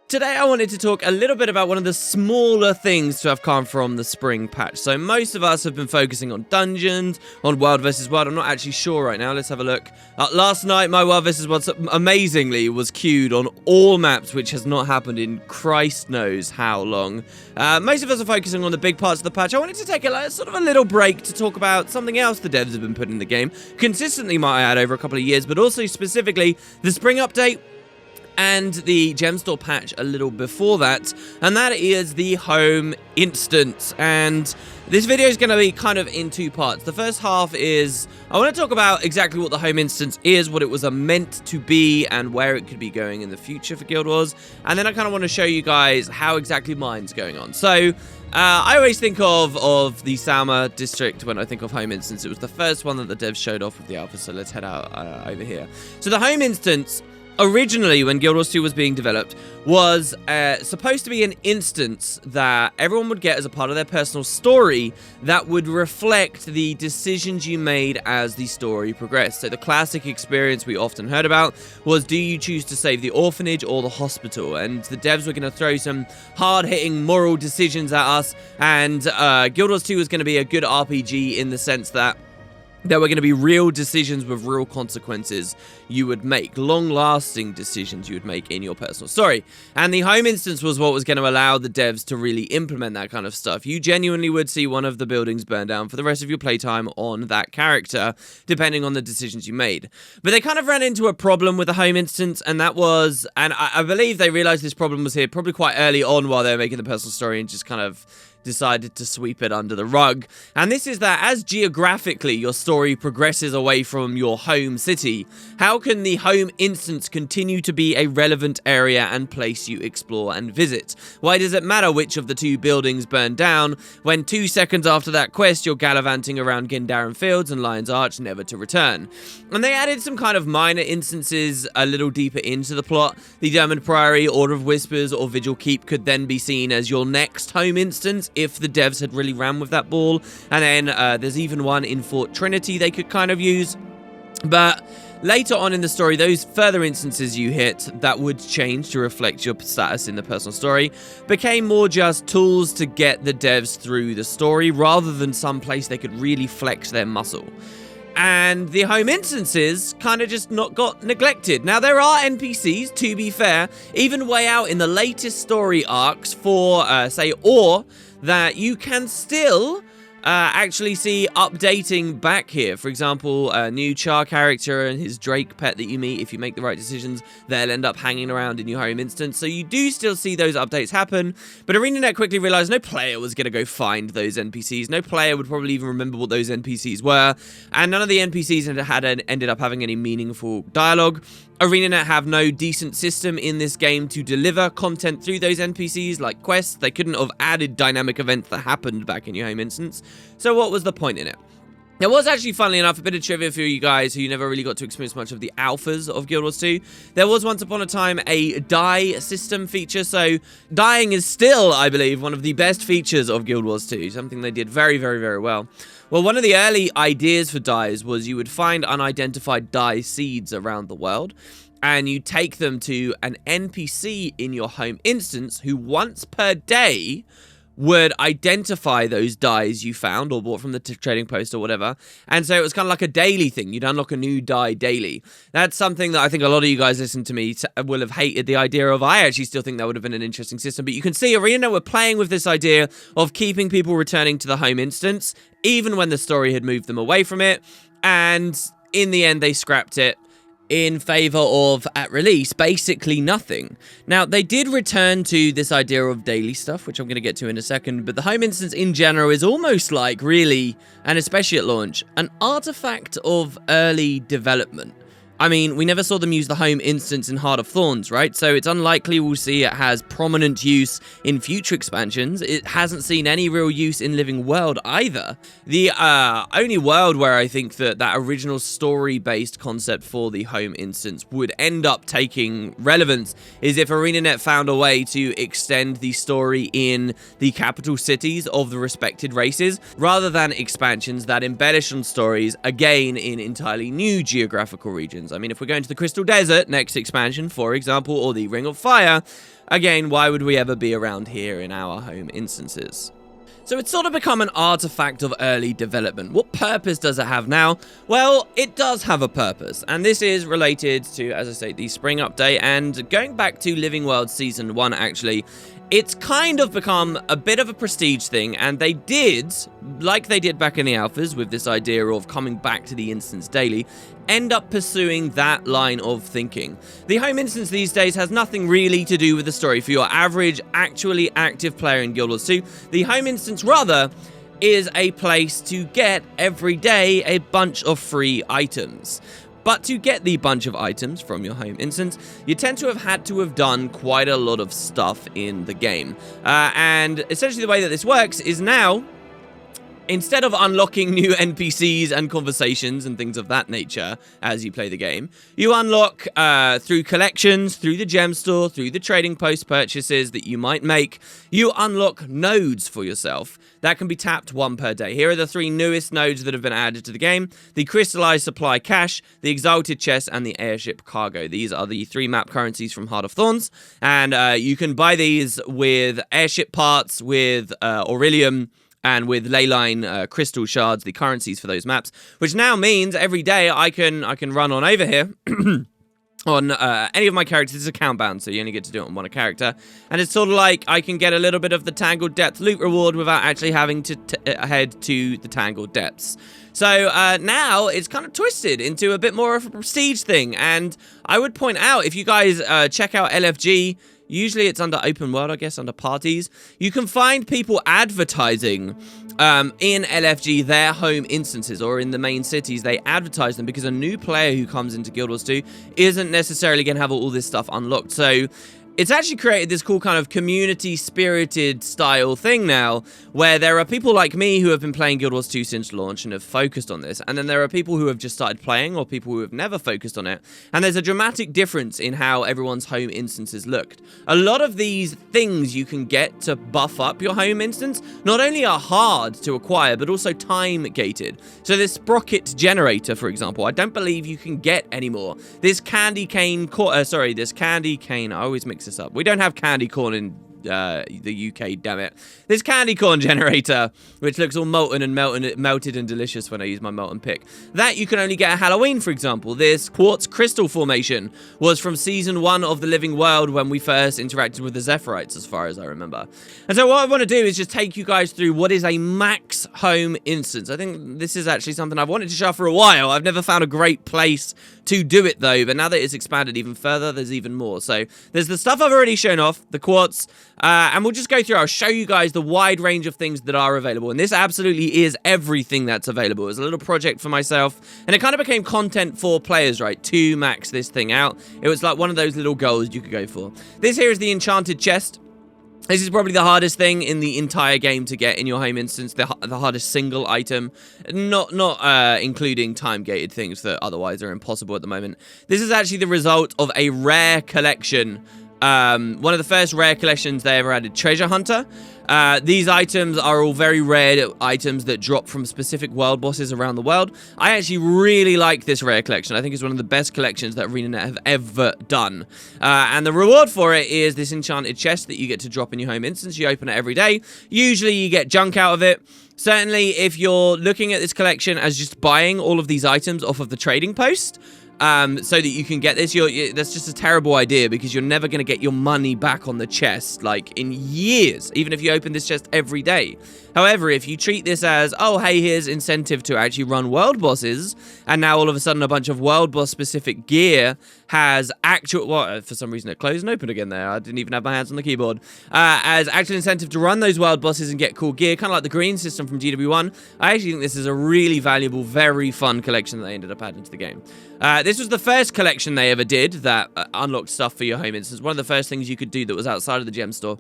Today I wanted to talk a little bit about one of the smaller things to have come from the spring patch. So most of us have been focusing on dungeons, on World vs. World. I'm not actually sure right now. Let's have a look. Last night my World vs. World amazingly was queued on all maps, which has not happened in Christ knows how long. Most of us are focusing on the big parts of the patch. I wanted to take a sort of a little break to talk about something else the devs have been putting in the game. Consistently, might I add, over a couple of years, but also specifically the spring update and the gem store patch a little before that, and that is the home instance. And this video is going to be kind of in two parts. The first half is I want to talk about exactly what the home instance is, what it was meant to be, and where it could be going in the future for Guild Wars. And then I kind of want to show you guys how exactly mine's going on. So I always think of the Salma district when I think of home instance. It was the first one that the devs showed off with the alpha, so let's head out over here. So the home instance, originally, when Guild Wars 2 was being developed, was supposed to be an instance that everyone would get as a part of their personal story that would reflect the decisions you made as the story progressed. So the classic experience we often heard about was, do you choose to save the orphanage or the hospital? And the devs were going to throw some hard-hitting moral decisions at us, and Guild Wars 2 was going to be a good RPG in the sense that there were going to be real decisions with real consequences you would make, long-lasting decisions you would make in your personal story. And the home instance was what was going to allow the devs to really implement that kind of stuff. You genuinely would see one of the buildings burn down for the rest of your playtime on that character, depending on the decisions you made. But they kind of ran into a problem with the home instance, and that was, and I believe they realized this problem was here probably quite early on while they were making the personal story, and just kind of decided to sweep it under the rug. And this is that as geographically your story progresses away from your home city, how can the home instance continue to be a relevant area and place you explore and visit? Why does it matter which of the two buildings burn down when 2 seconds after that quest you're gallivanting around Gindaran Fields and Lion's Arch, never to return? And they added some kind of minor instances a little deeper into the plot. The Dermot Priory, Order of Whispers, or Vigil Keep could then be seen as your next home instance if the devs had really ran with that ball. And then there's even one in Fort Trinity they could kind of use. But later on in the story, those further instances you hit that would change to reflect your status in the personal story became more just tools to get the devs through the story rather than some place they could really flex their muscle. And the home instances kind of just got neglected. Now, there are NPCs, to be fair, even way out in the latest story arcs for, say, Ore, that you can still actually see updating back here. For example, a new Char character and his Drake pet that you meet, if you make the right decisions, they'll end up hanging around in your home instance. So you do still see those updates happen, but ArenaNet quickly realized no player was going to go find those NPCs. No player would probably even remember what those NPCs were, and none of the NPCs ended up having any meaningful dialogue. ArenaNet have no decent system in this game to deliver content through those NPCs, like quests. They couldn't have added dynamic events that happened back in your home instance. So what was the point in it? There was actually, funnily enough, a bit of trivia for you guys who never really got to experience much of the alphas of Guild Wars 2. There was once upon a time a die system feature, so dying is still, I believe, one of the best features of Guild Wars 2, something they did very, very, very well. Well, one of the early ideas for dies was you would find unidentified die seeds around the world, and you take them to an NPC in your home instance who once per day would identify those dies you found or bought from the trading post or whatever. And so it was kind of like a daily thing. You'd unlock a new die daily. That's something that I think a lot of you guys listen to me will have hated the idea of. I actually still think that would have been an interesting system. But you can see ArenaNet were playing with this idea of keeping people returning to the home instance, even when the story had moved them away from it. And in the end, they scrapped it in favor of, at release, basically nothing. Now, they did return to this idea of daily stuff, which I'm going to get to in a second, but the home instance in general is almost like, really, and especially at launch, an artifact of early development. I mean, we never saw them use the home instance in Heart of Thorns, right? So it's unlikely we'll see it has prominent use in future expansions. It hasn't seen any real use in Living World either. The only world where I think that original story-based concept for the home instance would end up taking relevance is if ArenaNet found a way to extend the story in the capital cities of the respected races, rather than expansions that embellish on stories, again, in entirely new geographical regions. locations. I mean, if we're going to the Crystal Desert next expansion, for example, or the Ring of Fire, again, why would we ever be around here in our home instances? So it's sort of become an artifact of early development. What purpose does it have now? Well, it does have a purpose, and this is related to, as I say, the spring update, and going back to Living World Season 1, actually, it's kind of become a bit of a prestige thing, and they did, like they did back in the alphas with this idea of coming back to the instance daily, end up pursuing that line of thinking. The home instance these days has nothing really to do with the story for your average, actually active player in Guild Wars 2. The home instance, rather, is a place to get, every day, a bunch of free items. But to get the bunch of items from your home instance, you tend to have had to have done quite a lot of stuff in the game. And essentially the way that this works is now, instead of unlocking new NPCs and conversations and things of that nature as you play the game, you unlock through collections, through the gem store, through the trading post purchases that you might make, you unlock nodes for yourself that can be tapped 1 per day. Here are the 3 newest nodes that have been added to the game: the Crystallized Supply Cache, the Exalted Chest, and the Airship Cargo. These are the 3 map currencies from Heart of Thorns, and you can buy these with airship parts, with Aurelium, and with Leyline crystal shards, the currencies for those maps, which now means every day I can run on over here on any of my characters. It's account bound, so you only get to do it on one character, and it's sort of like I can get a little bit of the Tangled Depth loot reward without actually having to head to the Tangled Depths. So now it's kind of twisted into a bit more of a prestige thing, and I would point out, if you guys check out LFG, usually it's under open world, I guess, under parties, you can find people advertising in LFG their home instances, or in the main cities. They advertise them because a new player who comes into Guild Wars 2 isn't necessarily going to have all this stuff unlocked. So it's actually created this cool kind of community-spirited style thing now, where there are people like me who have been playing Guild Wars 2 since launch and have focused on this, and then there are people who have just started playing, or people who have never focused on it, and there's a dramatic difference in how everyone's home instances looked. A lot of these things you can get to buff up your home instance not only are hard to acquire, but also time-gated. So this sprocket generator, for example, I don't believe you can get anymore. This candy cane, I always mix this up. We don't have candy corn in the UK, damn it. This candy corn generator, which looks all molten and melted and delicious when I use my molten pick, that you can only get at Halloween, for example. This quartz crystal formation was from Season 1 of the Living World, when we first interacted with the Zephyrite, as far as I remember. And so what I want to do is just take you guys through what is a max home instance. I think this is actually something I've wanted to show for a while. I've never found a great place to do it, though, but now that it's expanded even further, there's even more. So there's the stuff I've already shown off, the quartz, and we'll just go through. I'll show you guys the wide range of things that are available, and this absolutely is everything that's available. It was a little project for myself, and it kind of became content for players, right, to max this thing out. It was like one of those little goals you could go for. This here is the Enchanted Chest. This is probably the hardest thing in the entire game to get in your home instance, the hardest single item, not including time-gated things that otherwise are impossible at the moment. This is actually the result of a rare collection. One of the first rare collections they ever added, Treasure Hunter. These items are all very rare items that drop from specific world bosses around the world. I actually really like this rare collection. I think it's one of the best collections that ArenaNet have ever done. And the reward for it is this enchanted chest that you get to drop in your home instance. You open it every day. Usually you get junk out of it. Certainly, if you're looking at this collection as just buying all of these items off of the trading post, so that you can get this, that's just a terrible idea, because you're never going to get your money back on the chest, like, in years, even if you open this chest every day. However, if you treat this as, oh, hey, here's incentive to actually run world bosses, and now all of a sudden a bunch of world boss specific gear has actual, well, for some reason it closed and opened again there, I didn't even have my hands on the keyboard, as actual incentive to run those world bosses and get cool gear, kind of like the green system from GW1, I actually think this is a really valuable, very fun collection that they ended up adding to the game. This was the first collection they ever did that unlocked stuff for your home instance. One of the first things you could do that was outside of the gem store.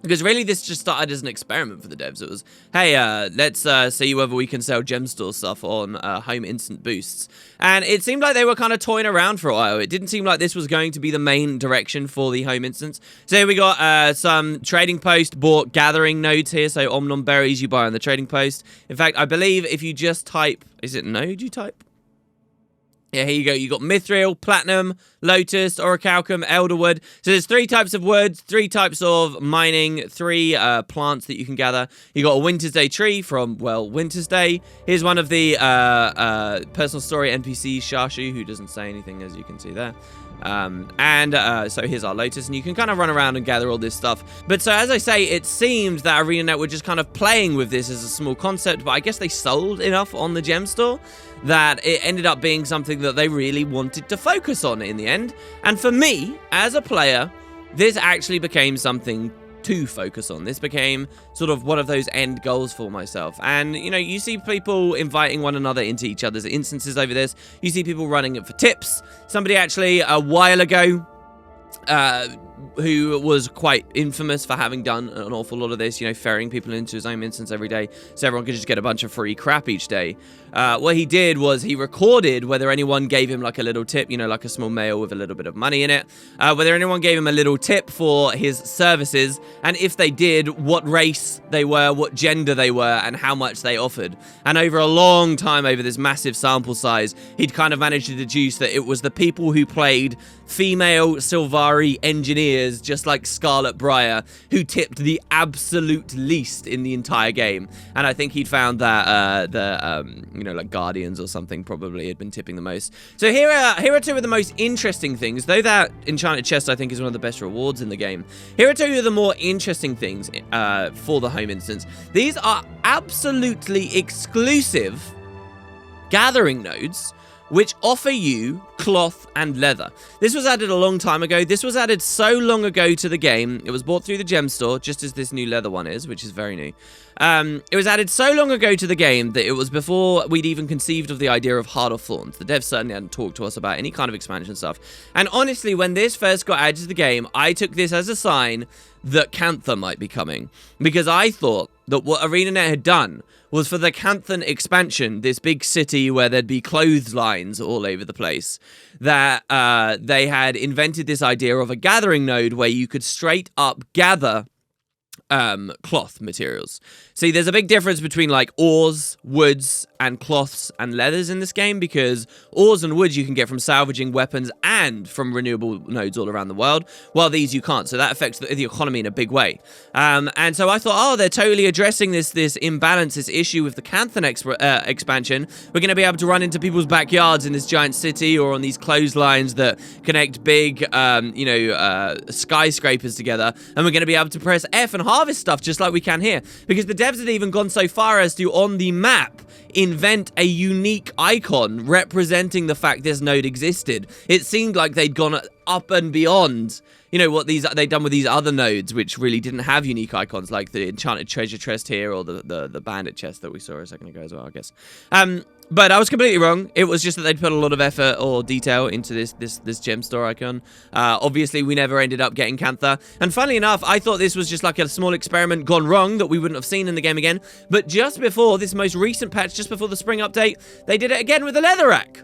Because really, this just started as an experiment for the devs. It was, hey, let's see whether we can sell gem store stuff on home instant boosts. And it seemed like they were kind of toying around for a while. It didn't seem like this was going to be the main direction for the home instance. So here we got some trading post bought gathering nodes here. So Omnom berries you buy on the trading post. In fact, I believe if you just type, is it node you type? Yeah, here you go. You got Mithril, Platinum, Lotus, Orichalcum, Elderwood. So there's 3 types of woods, 3 types of mining, 3 plants that you can gather. You got a Winter's Day tree from, well, Winter's Day. Here's one of the personal story NPCs, Shashu, who doesn't say anything, as you can see there. So here's our Lotus, and you can kind of run around and gather all this stuff. But so as I say, it seemed that ArenaNet were just kind of playing with this as a small concept, but I guess they sold enough on the gem store that it ended up being something that they really wanted to focus on in the end. And for me, as a player, this actually became something to focus on. This became sort of one of those end goals for myself. And, you know, you see people inviting one another into each other's instances over this. You see people running it for tips. Somebody actually, a while ago, who was quite infamous for having done an awful lot of this, you know, ferrying people into his own instance every day so everyone could just get a bunch of free crap each day. What he did was he recorded whether anyone gave him like a little tip, you know, like a small mail with a little bit of money in it, whether anyone gave him a little tip for his services, and if they did, what race they were, what gender they were, and how much they offered. And over a long time, over this massive sample size, he'd kind of managed to deduce that it was the people who played female Sylvari engineers, just like Scarlet Briar, who tipped the absolute least in the entire game. And I think he'd found that you know, like Guardians or something probably had been tipping the most. So here are 2 of the most interesting things, though that Enchanted Chest I think is one of the best rewards in the game. Here are 2 of the more interesting things for the home instance. These are absolutely exclusive gathering nodes which offer you cloth and leather. This was added a long time ago. This was added so long ago to the game. It was bought through the gem store, just as this new leather one is, which is very new. It was added so long ago to the game that it was before we'd even conceived of the idea of Heart of Thorns. The devs certainly hadn't talked to us about any kind of expansion stuff. And honestly, when this first got added to the game, I took this as a sign that Cantha might be coming, because I thought that what ArenaNet had done was for the Canthan expansion, this big city where there'd be clotheslines all over the place, that they had invented this idea of a gathering node where you could straight up gather cloth materials. See, there's a big difference between like ores, woods, and cloths and leathers in this game, because ores and woods you can get from salvaging weapons and from renewable nodes all around the world, while these you can't. So that affects the economy in a big way. And so I thought, oh, they're totally addressing this imbalance, this issue with the Canthan expansion. We're going to be able to run into people's backyards in this giant city or on these clotheslines that connect big, skyscrapers together, and we're going to be able to press F and harvest stuff just like we can here, because the devs had even gone so far as to, on the map, invent a unique icon representing the fact this node existed. It seemed like they'd gone up and beyond, you know, what they'd done with these other nodes, which really didn't have unique icons, like the Enchanted Treasure Chest here, or the Bandit Chest that we saw a second ago as well, I guess. But I was completely wrong. It was just that they'd put a lot of effort or detail into this gem store icon. Obviously, we never ended up getting Cantha. And funnily enough, I thought this was just like a small experiment gone wrong that we wouldn't have seen in the game again. But just before this most recent patch, just before the spring update, they did it again with the Leatherack.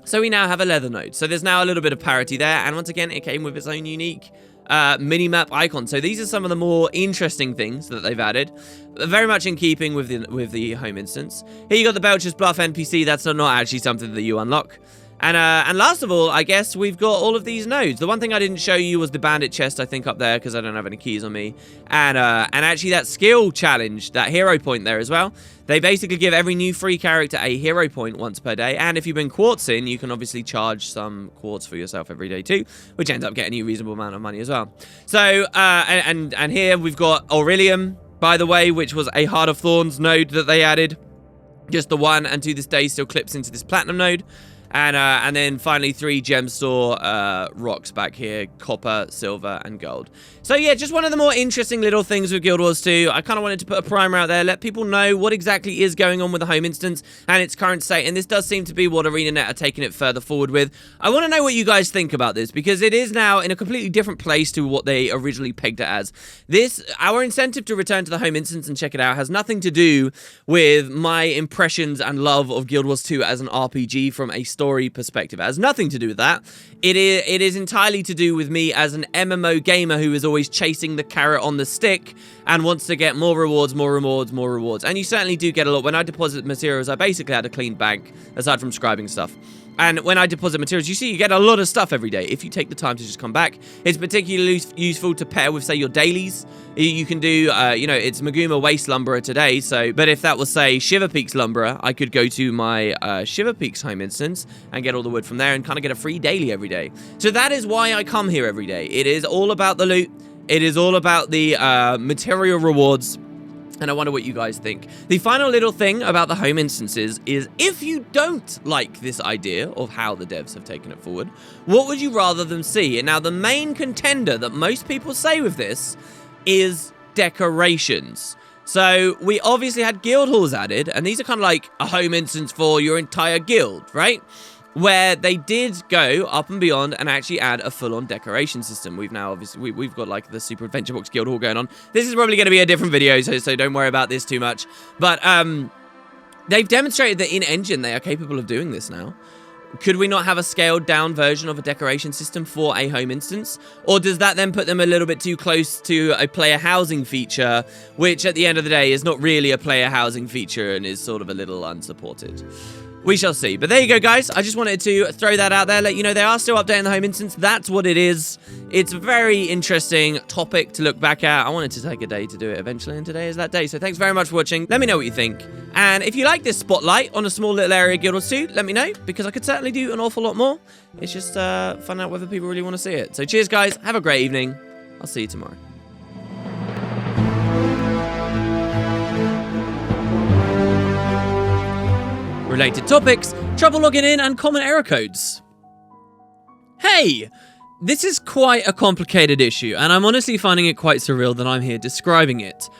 So we now have a leather node. So there's now a little bit of parity there. And once again, it came with its own unique mini-map icon. So these are some of the more interesting things that they've added. Very much in keeping with the home instance. Here you got the Belcher's Bluff NPC. That's not actually something that you unlock. And last of all, I guess we've got all of these nodes. The one thing I didn't show you was the Bandit Chest, I think, up there, because I don't have any keys on me. And actually that skill challenge, that hero point there as well. They basically give every new free character a hero point once per day. And if you bring quartz in, you can obviously charge some quartz for yourself every day too, which ends up getting you a reasonable amount of money as well. So, and here we've got Aurelium, by the way, which was a Heart of Thorns node that they added. Just the one, and to this day still clips into this Platinum node. And then finally 3 gem store rocks back here: copper, silver, and gold. So yeah, just one of the more interesting little things with Guild Wars 2. I kind of wanted to put a primer out there, let people know what exactly is going on with the home instance and its current state. And this does seem to be what ArenaNet are taking it further forward with. I want to know what you guys think about this, because it is now in a completely different place to what they originally pegged it as. Our incentive to return to the home instance and check it out has nothing to do with my impressions and love of Guild Wars 2 as an RPG from a story perspective. It has nothing to do with that. It is entirely to do with me as an MMO gamer who is always chasing the carrot on the stick and wants to get more rewards, more rewards, more rewards. And you certainly do get a lot. When I deposit materials, I basically had a clean bank, aside from scribing stuff. And when I deposit materials, you see you get a lot of stuff every day. If you take the time to just come back, it's particularly useful to pair with, say, your dailies. You can do, you know, it's Maguma Waste Lumberer today, so, but if that was, say, Shiver Peaks Lumberer, I could go to my Shiver Peaks home instance and get all the wood from there and kind of get a free daily every day. So that is why I come here every day. It is all about the loot. It is all about the material rewards. And I wonder what you guys think. The final little thing about the home instances is if you don't like this idea of how the devs have taken it forward, what would you rather them see? And now the main contender that most people say with this is decorations. So we obviously had guild halls added, and these are kind of like a home instance for your entire guild, right? Where they did go up and beyond and actually add a full-on decoration system. We've now, obviously, we've got, like, the Super Adventure Box Guild Hall going on. This is probably going to be a different video, so don't worry about this too much. But, they've demonstrated that in-engine they are capable of doing this now. Could we not have a scaled-down version of a decoration system for a home instance? Or does that then put them a little bit too close to a player housing feature, which, at the end of the day, is not really a player housing feature and is sort of a little unsupported? We shall see. But there you go, guys. I just wanted to throw that out there, let you know they are still updating the home instance. That's what it is. It's a very interesting topic to look back at. I wanted to take a day to do it eventually, and today is that day. So thanks very much for watching. Let me know what you think. And if you like this spotlight on a small little area of Guild Wars 2, let me know, because I could certainly do an awful lot more. It's just find out whether people really want to see it. So cheers, guys. Have a great evening. I'll see you tomorrow. Related topics, trouble logging in, and common error codes. Hey! This is quite a complicated issue, and I'm honestly finding it quite surreal that I'm here describing it.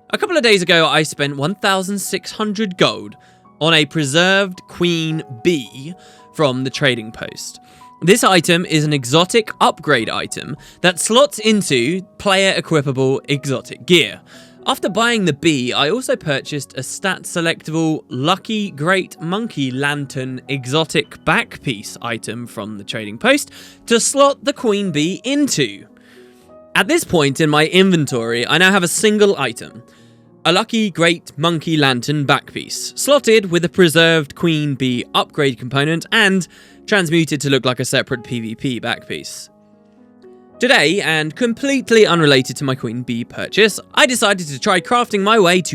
A couple of days ago, I spent 1,600 gold on a preserved queen bee from the trading post. This item is an exotic upgrade item that slots into player equipable exotic gear. After buying the bee, I also purchased a stat-selectable Lucky Great Monkey Lantern exotic back piece item from the trading post to slot the queen bee into. At this point in my inventory, I now have a single item, a Lucky Great Monkey Lantern back piece, slotted with a preserved queen bee upgrade component and transmuted to look like a separate PvP back piece. Today, and completely unrelated to my queen bee purchase, I decided to try crafting my way to